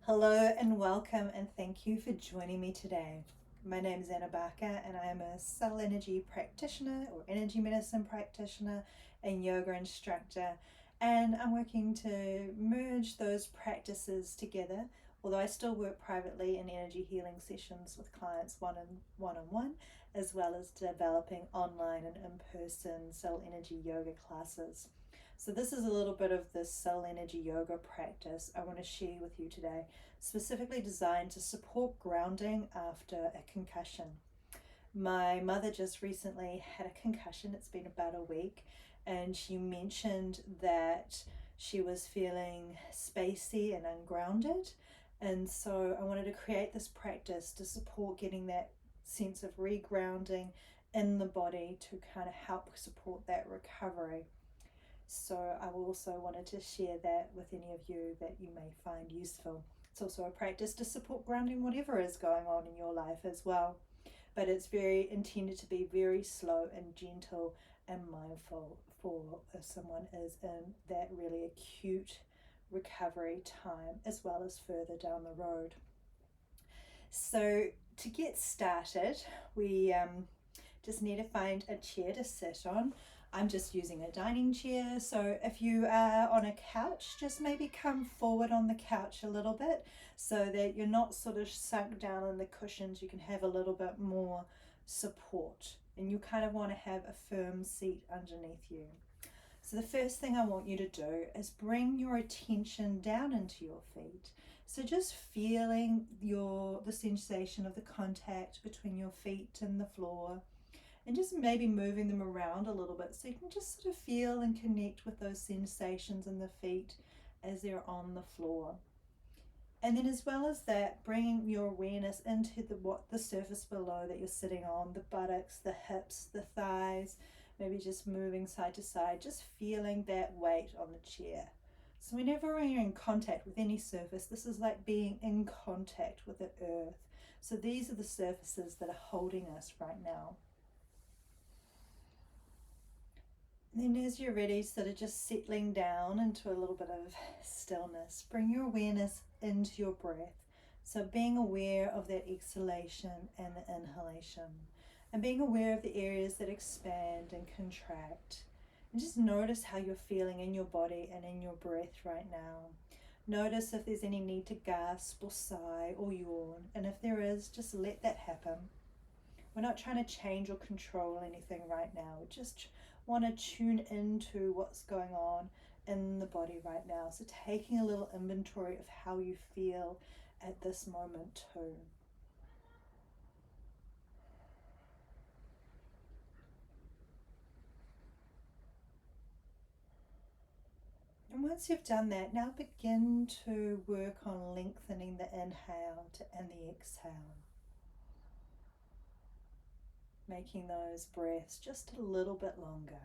Hello and welcome, and thank you for joining me today. My name is Anna Barker and I am a subtle energy practitioner or energy medicine practitioner and yoga instructor, and I'm working to merge those practices together. Although I still work privately in energy healing sessions with clients one on one, as well as developing online and in-person subtle energy yoga classes. So this is a little bit of the subtle energy yoga practice I want to share with you today, specifically designed to support grounding after a concussion. My mother just recently had a concussion. It's been about a week, and she mentioned that she was feeling spacey and ungrounded. And so I wanted to create this practice to support getting that sense of regrounding in the body to kind of help support that recovery. So I also wanted to share that with any of you that you may find useful. It's also a practice to support grounding whatever is going on in your life as well. But it's very intended to be very slow and gentle and mindful for if someone is in that really acute recovery time as well as further down the road. So to get started, we just need to find a chair to sit on. I'm just using a dining chair, so if you are on a couch, just maybe come forward on the couch a little bit so that you're not sort of sunk down in the cushions. You can have a little bit more support, and you kind of want to have a firm seat underneath you. So the first thing I want you to do is bring your attention down into your feet. So just feeling the sensation of the contact between your feet and the floor, and just maybe moving them around a little bit so you can just sort of feel and connect with those sensations in the feet as they're on the floor. And then as well as that, bringing your awareness into the surface below that you're sitting on, the buttocks, the hips, the thighs, maybe just moving side to side, just feeling that weight on the chair. So whenever you're in contact with any surface, this is like being in contact with the earth. So these are the surfaces that are holding us right now. And then as you're ready, sort of just settling down into a little bit of stillness, bring your awareness into your breath. So being aware of that exhalation and the inhalation, and being aware of the areas that expand and contract. And just notice how you're feeling in your body and in your breath right now. Notice if there's any need to gasp or sigh or yawn, and if there is, just let that happen. We're not trying to change or control anything right now. We just want to tune into what's going on in the body right now. So taking a little inventory of how you feel at this moment too. And once you've done that, now begin to work on lengthening the inhale and the exhale. Making those breaths just a little bit longer.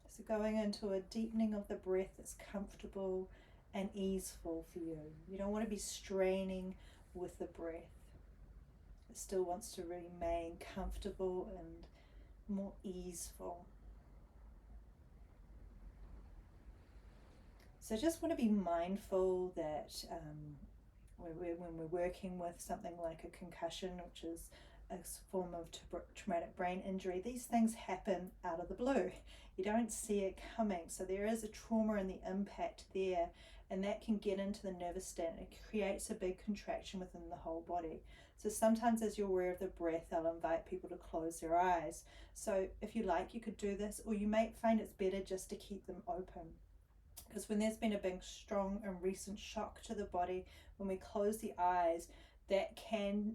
So going into a deepening of the breath that's comfortable and easeful for you. You don't want to be straining with the breath. It still wants to remain comfortable and more easeful. So just want to be mindful that when we're working with something like a concussion, which is a form of traumatic brain injury, these things happen out of the blue. You don't see it coming. So there is a trauma and the impact there, and that can get into the nervous system. It creates a big contraction within the whole body. So sometimes as you're aware of the breath, I'll invite people to close their eyes. So if you like, you could do this, or you may find it's better just to keep them open. Because when there's been a big, strong and recent shock to the body, when we close the eyes, that can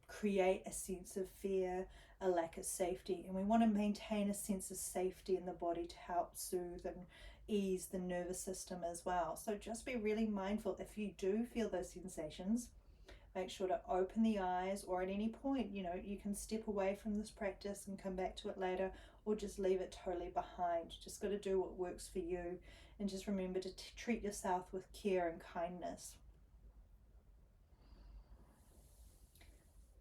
create a sense of fear, a lack of safety. And we want to maintain a sense of safety in the body to help soothe and ease the nervous system as well. So just be really mindful if you do feel those sensations. Make sure to open the eyes, or at any point, you can step away from this practice and come back to it later, or just leave it totally behind. Just got to do what works for you, and just remember to treat yourself with care and kindness.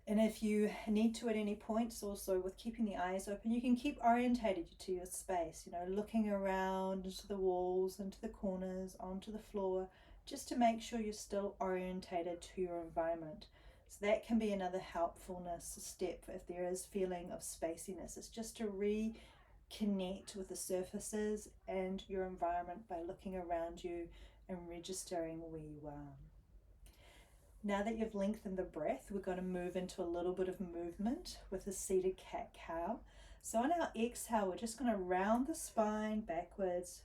And if you need to at any points, also with keeping the eyes open, you can keep orientated to your space, looking around into the walls, into the corners, onto the floor, just to make sure you're still orientated to your environment. So that can be another helpfulness step if there is feeling of spaciness. It's just to reconnect with the surfaces and your environment by looking around you and registering where you are. Now that you've lengthened the breath, we're going to move into a little bit of movement with a seated cat-cow. So on our exhale, we're just going to round the spine backwards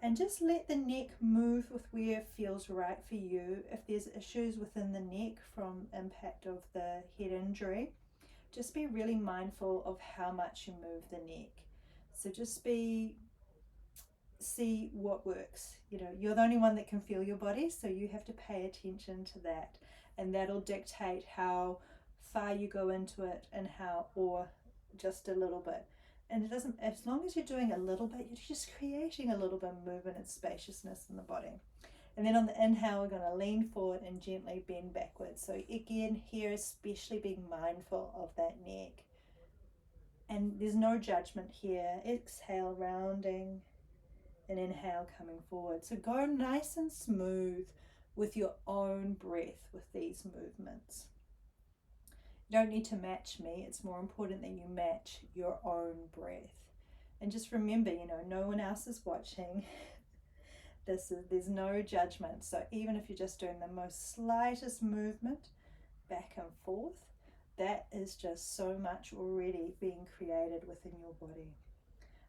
and just let the neck move with where it feels right for you. If there's issues within the neck from impact of the head injury, just be really mindful of how much you move the neck. So just see what works. You're the only one that can feel your body, so you have to pay attention to that, and that'll dictate how far you go into it and how, or just a little bit. And it doesn't, as long as you're doing a little bit, you're just creating a little bit of movement and spaciousness in the body. And then on the inhale, we're going to lean forward and gently bend backwards. So again, here, especially being mindful of that neck. And there's no judgment here. Exhale, rounding, and inhale, coming forward. So go nice and smooth with your own breath with these movements. You don't need to match me. It's more important that you match your own breath. And just remember, no one else is watching. There's no judgment. So even if you're just doing the most slightest movement back and forth, that is just so much already being created within your body.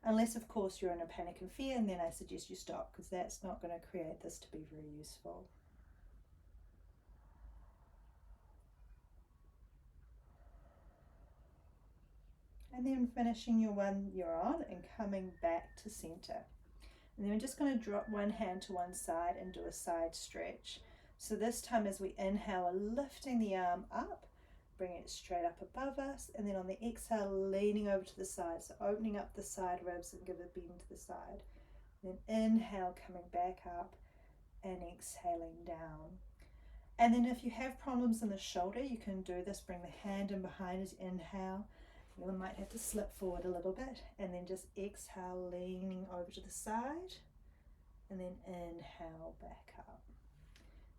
Unless, of course, you're in a panic and fear, and then I suggest you stop, because that's not going to create this to be very useful. And then finishing your one you're on and coming back to center. And then we're just going to drop one hand to one side and do a side stretch. So this time as we inhale, lifting the arm up, bring it straight up above us, and then on the exhale, leaning over to the side. So opening up the side ribs and give a bend to the side. Then inhale, coming back up and exhaling down. And then if you have problems in the shoulder, you can do this. Bring the hand in behind as you inhale. You might have to slip forward a little bit, and then just exhale, leaning over to the side, and then inhale back up.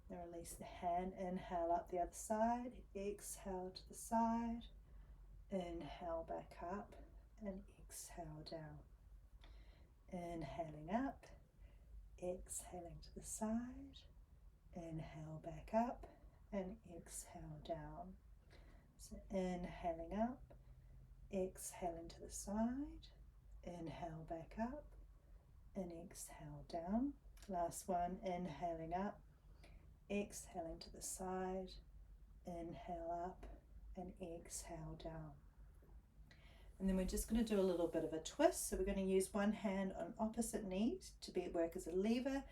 Now release the hand, inhale up the other side, exhale to the side, inhale back up, and exhale down. Inhaling up, exhaling to the side, inhale back up, and exhale down. So inhaling up, exhaling to the side, inhale back up, and exhale down. Last one, inhaling up, exhaling to the side, inhale up, and exhale down. And then we're just going to do a little bit of a twist. So we're going to use one hand on opposite knee to work as a lever,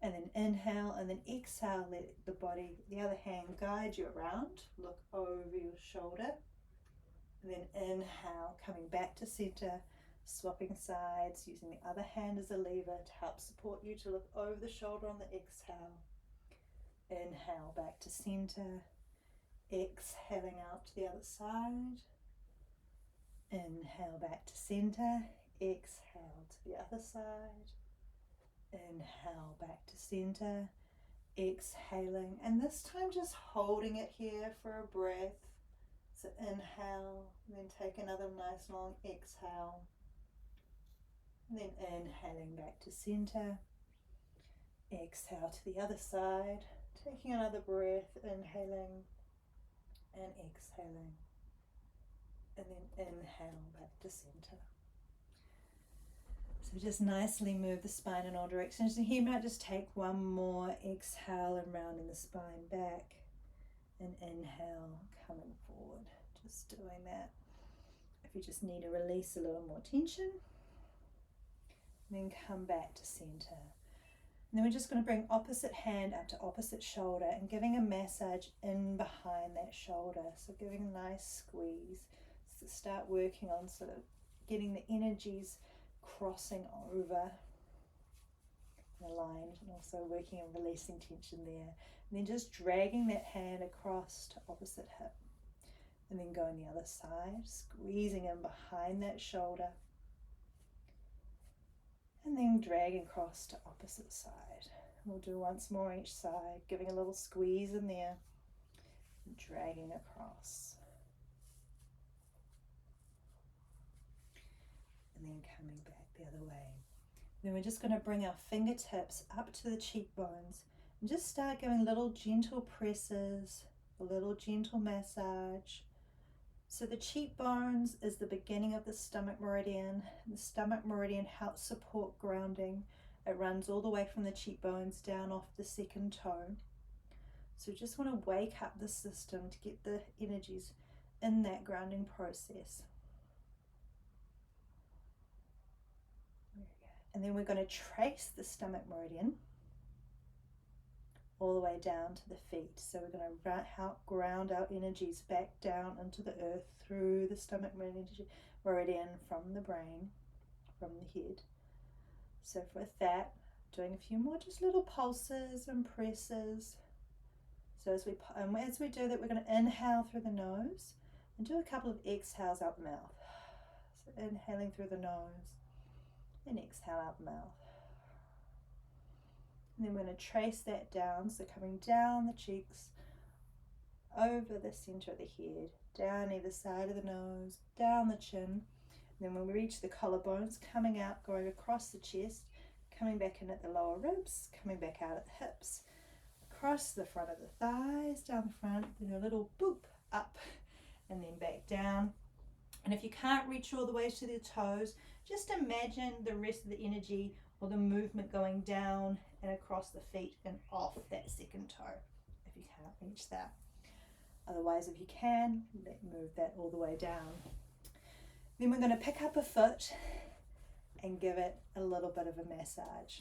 and then inhale, and then exhale, let the other hand guide you around, look over your shoulder. And then inhale, coming back to center, swapping sides, using the other hand as a lever to help support you to look over the shoulder on the exhale. Inhale, back to center, exhaling out to the other side. Inhale, back to center, exhale to the other side. Inhale, back to center, exhaling, and this time just holding it here for a breath. So inhale, and then take another nice long exhale. And then inhaling back to center. Exhale to the other side. Taking another breath, inhaling and exhaling. And then inhale back to center. So just nicely move the spine in all directions. And here you might just take one more exhale and rounding the spine back. And inhale, coming forward, just doing that. If you just need to release a little more tension, then come back to center. And then we're just going to bring opposite hand up to opposite shoulder and giving a massage in behind that shoulder. So giving a nice squeeze. So start working on sort of getting the energies crossing over aligned, and also working on releasing tension there. And then just dragging that hand across to opposite hip. And then going the other side, squeezing in behind that shoulder. And then dragging across to opposite side. We'll do once more each side, giving a little squeeze in there, dragging across. And then coming back the other way. Then we're just going to bring our fingertips up to the cheekbones and just start giving little gentle presses, a little gentle massage. So the cheekbones is the beginning of the stomach meridian. The stomach meridian helps support grounding. It runs all the way from the cheekbones down off the second toe. So we just want to wake up the system to get the energies in that grounding process. And then we're going to trace the stomach meridian all the way down to the feet. So we're going to help ground our energies back down into the earth through the stomach meridian from the brain, from the head. So with that, doing a few more just little pulses and presses. So as we do that, we're going to inhale through the nose and do a couple of exhales out the mouth. So inhaling through the nose and exhale out the mouth. And then we're going to trace that down, so coming down the cheeks, over the center of the head, down either side of the nose, down the chin. And then when we reach the collarbones, coming out, going across the chest, coming back in at the lower ribs, coming back out at the hips, across the front of the thighs, down the front, then a little boop up, and then back down. And if you can't reach all the way to the toes, just imagine the rest of the energy or the movement going down and across the feet and off that second toe, if you can't reach that. Otherwise, if you can, move that all the way down. Then we're going to pick up a foot and give it a little bit of a massage.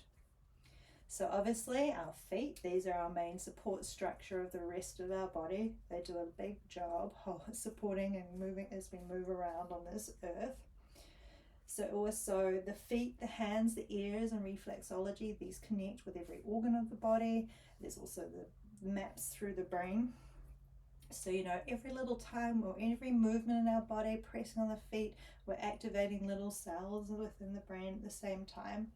So obviously our feet, these are our main support structure of the rest of our body. They do a big job of supporting and moving as we move around on this earth. So also the feet, the hands, the ears and reflexology, these connect with every organ of the body. There's also the maps through the brain. So, every little time or every movement in our body, pressing on the feet, we're activating little cells within the brain at the same time.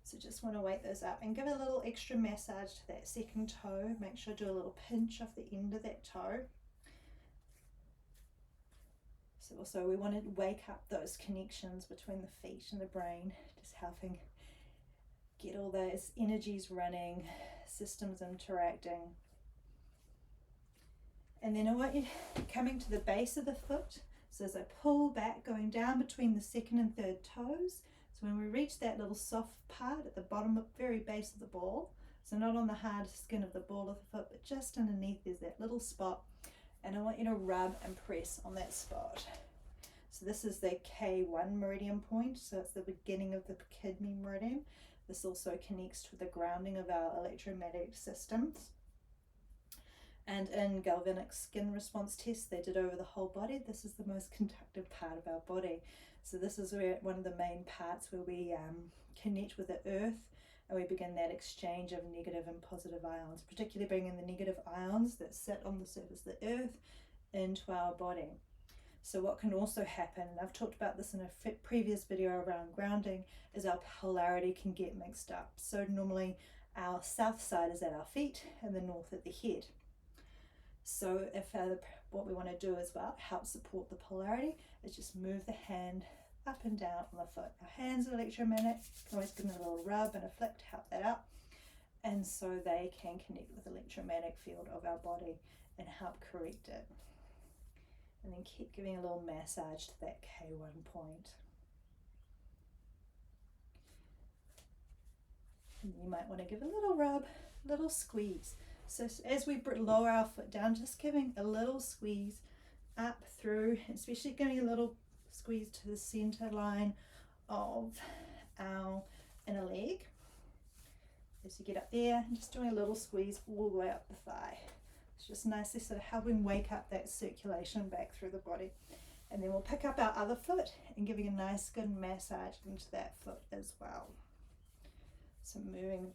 So just want to wake those up and give a little extra massage to that second toe. Make sure to do a little pinch off the end of that toe. So also we want to wake up those connections between the feet and the brain, just helping get all those energies running, systems interacting. And then I want you coming to the base of the foot. So as I pull back, going down between the second and third toes. So when we reach that little soft part at the bottom, very base of the ball, so not on the hard skin of the ball of the foot, but just underneath there's that little spot. And I want you to rub and press on that spot. So this is the K1 meridian point, so it's the beginning of the kidney meridian. This also connects to the grounding of our electromagnetic systems. And in galvanic skin response tests they did over the whole body, this is the most conductive part of our body. So this is where one of the main parts where we connect with the earth and we begin that exchange of negative and positive ions, particularly bringing the negative ions that sit on the surface of the earth into our body. So what can also happen, and I've talked about this in a previous video around grounding, is our polarity can get mixed up. So normally our south side is at our feet and the north at the head. So if what we want to do as well, help support the polarity, is just move the hand up and down on the foot. Our hands are electromagnetic, always give them a little rub and a flick to help that out. And so they can connect with the electromagnetic field of our body and help correct it. And then keep giving a little massage to that K1 point. And you might want to give a little rub, a little squeeze. So as we lower our foot down, just giving a little squeeze up through, especially giving a little squeeze to the center line of our inner leg. As you get up there, and just doing a little squeeze all the way up the thigh. It's just nicely sort of helping wake up that circulation back through the body. And then we'll pick up our other foot and giving a nice good massage into that foot as well. So moving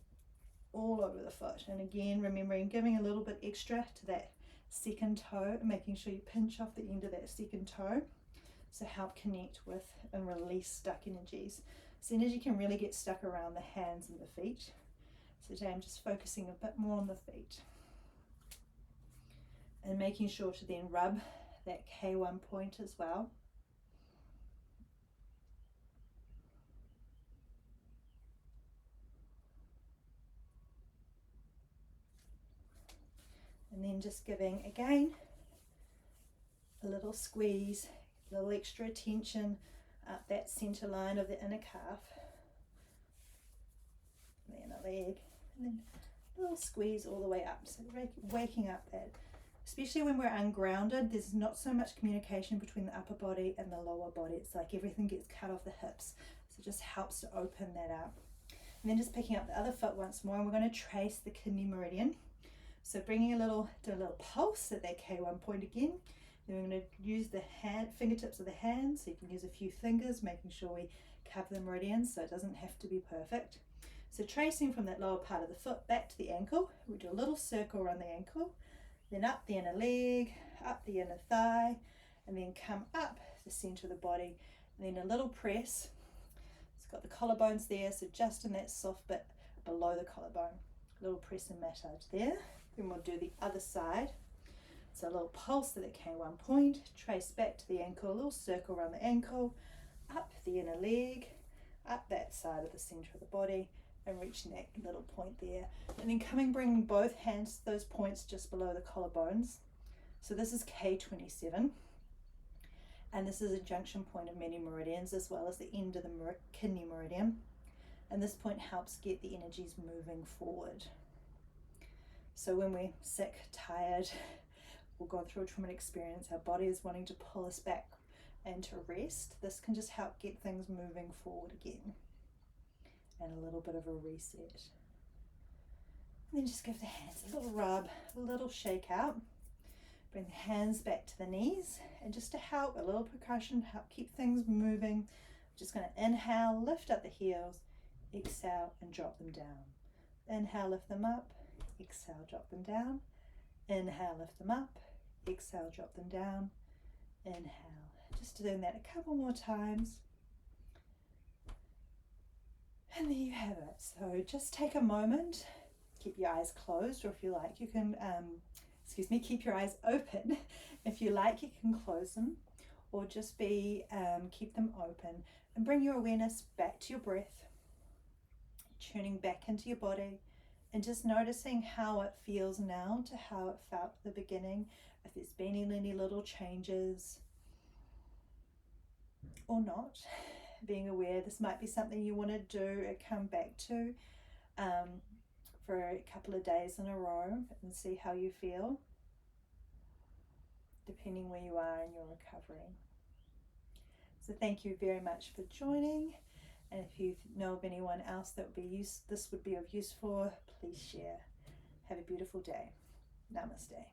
all over the foot, and again remembering giving a little bit extra to that second toe, making sure you pinch off the end of that second toe, so help connect with and release stuck energies. So energy can really get stuck around the hands and the feet, So today I'm just focusing a bit more on the feet and making sure to then rub that K1 point as well. And then just giving, again, a little squeeze, a little extra attention up that center line of the inner calf. And then a leg, and then a little squeeze all the way up. So waking up that, especially when we're ungrounded, there's not so much communication between the upper body and the lower body. It's like everything gets cut off the hips. So it just helps to open that up. And then just picking up the other foot once more, and we're going to trace the kidney meridian. So bringing do a little pulse at that K1 point again. Then we're going to use the fingertips of the hands, so you can use a few fingers, making sure we cover the meridian so it doesn't have to be perfect. So tracing from that lower part of the foot back to the ankle, we do a little circle around the ankle, then up the inner leg, up the inner thigh, and then come up the center of the body, and then a little press. It's got the collarbones there, so just in that soft bit below the collarbone, a little press and massage there. Then we'll do the other side. So a little pulse to the K1 point, trace back to the ankle, a little circle around the ankle, up the inner leg, up that side of the center of the body, and reaching that little point there. And then bringing both hands to those points just below the collarbones. So this is K27, and this is a junction point of many meridians as well as the end of the kidney meridian. And this point helps get the energies moving forward. So when we're sick, tired, we'll go through a traumatic experience, our body is wanting to pull us back and to rest, this can just help get things moving forward again. And a little bit of a reset. And then just give the hands a little rub, a little shake out. Bring the hands back to the knees, and just to help, a little percussion, help keep things moving. Just going to inhale, lift up the heels, exhale and drop them down. Inhale, lift them up, exhale, drop them down. Inhale, lift them up, exhale, drop them down. Inhale. Just doing that a couple more times. And there you have it. So just take a moment, keep your eyes closed, or if you like, you can, keep your eyes open. If you like, you can close them, or just keep them open, and bring your awareness back to your breath, tuning back into your body, and just noticing how it feels now to how it felt at the beginning, if there's been any little changes or not. Being aware this might be something you want to do or come back to for a couple of days in a row and see how you feel, depending where you are in your recovery. So thank you very much for joining, and if you know of anyone else that this would be of use for, please share. Have a beautiful day. Namaste.